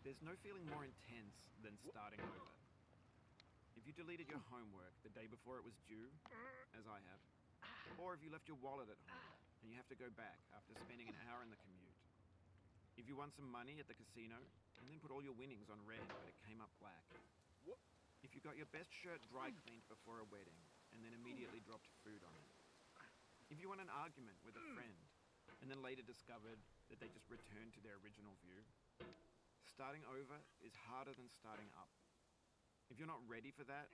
There's no feeling more intense than starting over. If you deleted your homework the day before it was due, as I have, or if you left your wallet at home and you have to go back after spending an hour in the commute. If you won some money at the casino and then put all your winnings on red but it came up black. If you got your best shirt dry cleaned before a wedding and then immediately dropped food on it. If you won an argument with a friend and then later discovered that they just returned to their original view. Starting over is harder than starting up. If you're not ready for that,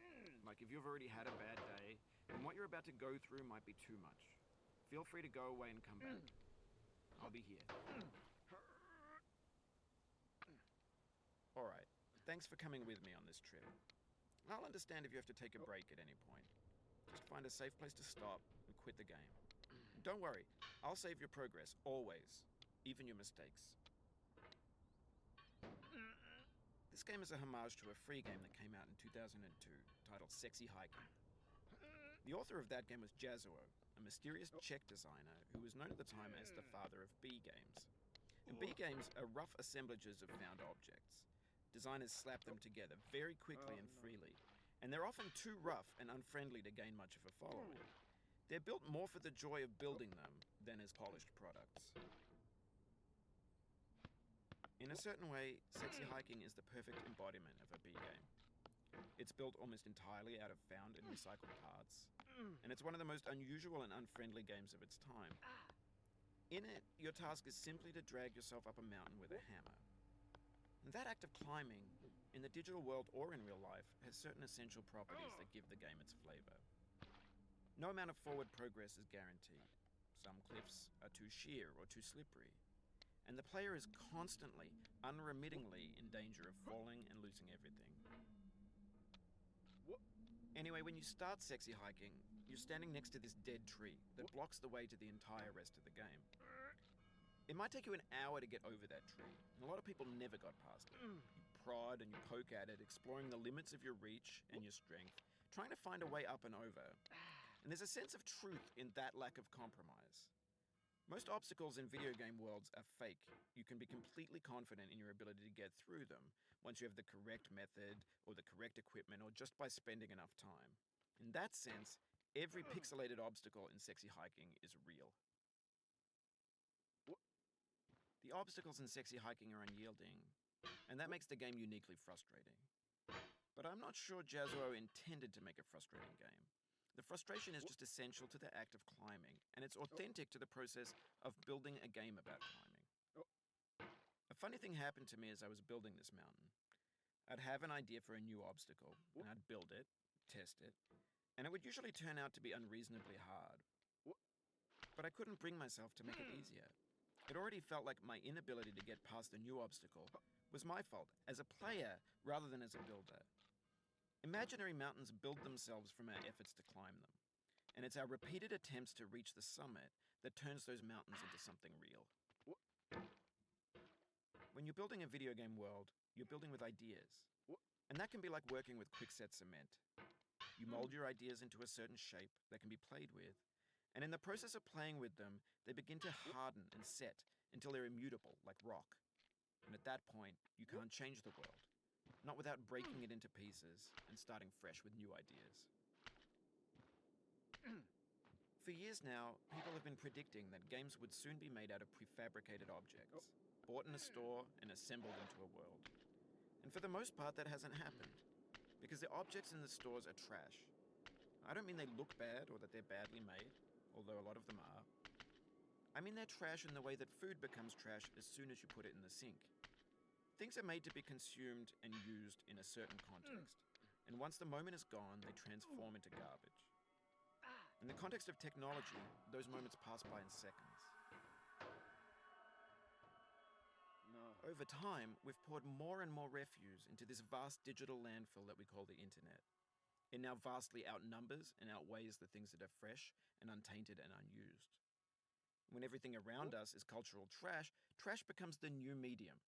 like if you've already had a bad day, then what you're about to go through might be too much. Feel free to go away and come back. I'll be here. Alright, thanks for coming with me on this trip. I'll understand if you have to take a break at any point. Just find a safe place to stop and quit the game. Don't worry, I'll save your progress, always. Even your mistakes. This game is a homage to a free game that came out in 2002, titled Sexy Hiking. The author of that game was Jazuo, a mysterious Czech designer who was known at the time as the father of B games. And B games are rough assemblages of found objects. Designers slap them together very quickly and freely, and they're often too rough and unfriendly to gain much of a following. They're built more for the joy of building them than as polished products. In a certain way, Sexy Hiking is the perfect embodiment of a B game. It's built almost entirely out of found and recycled parts, and it's one of the most unusual and unfriendly games of its time. In it, your task is simply to drag yourself up a mountain with a hammer. And that act of climbing, in the digital world or in real life, has certain essential properties that give the game its flavor. No amount of forward progress is guaranteed. Some cliffs are too sheer or too slippery. And the player is constantly, unremittingly in danger of falling and losing everything. Anyway, when you start Sexy Hiking, you're standing next to this dead tree that blocks the way to the entire rest of the game. It might take you an hour to get over that tree, and a lot of people never got past it. You prod and you poke at it, exploring the limits of your reach and your strength, trying to find a way up and over. And there's a sense of truth in that lack of compromise. Most obstacles in video game worlds are fake. You can be completely confident in your ability to get through them once you have the correct method or the correct equipment or just by spending enough time. In that sense, every pixelated obstacle in Sexy Hiking is real. The obstacles in Sexy Hiking are unyielding, and that makes the game uniquely frustrating. But I'm not sure Jazuo intended to make a frustrating game. The frustration is just essential to the act of climbing, and it's authentic to the process of building a game about climbing. A funny thing happened to me as I was building this mountain. I'd have an idea for a new obstacle, and I'd build it, test it, and it would usually turn out to be unreasonably hard. But I couldn't bring myself to make it easier. It already felt like my inability to get past the new obstacle was my fault, as a player rather than as a builder. Imaginary mountains build themselves from our efforts to climb them, and it's our repeated attempts to reach the summit that turns those mountains into something real. When you're building a video game world, you're building with ideas, and that can be like working with quickset cement. You mold your ideas into a certain shape that can be played with, and in the process of playing with them, they begin to harden and set until they're immutable, like rock. And at that point, you can't change the world. Not without breaking it into pieces and starting fresh with new ideas. For years now, people have been predicting that games would soon be made out of prefabricated objects, bought in a store and assembled into a world. And for the most part, that hasn't happened, because the objects in the stores are trash. I don't mean they look bad or that they're badly made, although a lot of them are. I mean they're trash in the way that food becomes trash as soon as you put it in the sink. Things are made to be consumed and used in a certain context, and once the moment is gone, they transform into garbage. In the context of technology, those moments pass by in seconds. Over time, we've poured more and more refuse into this vast digital landfill that we call the internet. It now vastly outnumbers and outweighs the things that are fresh and untainted and unused. When everything around us is cultural trash, trash becomes the new medium,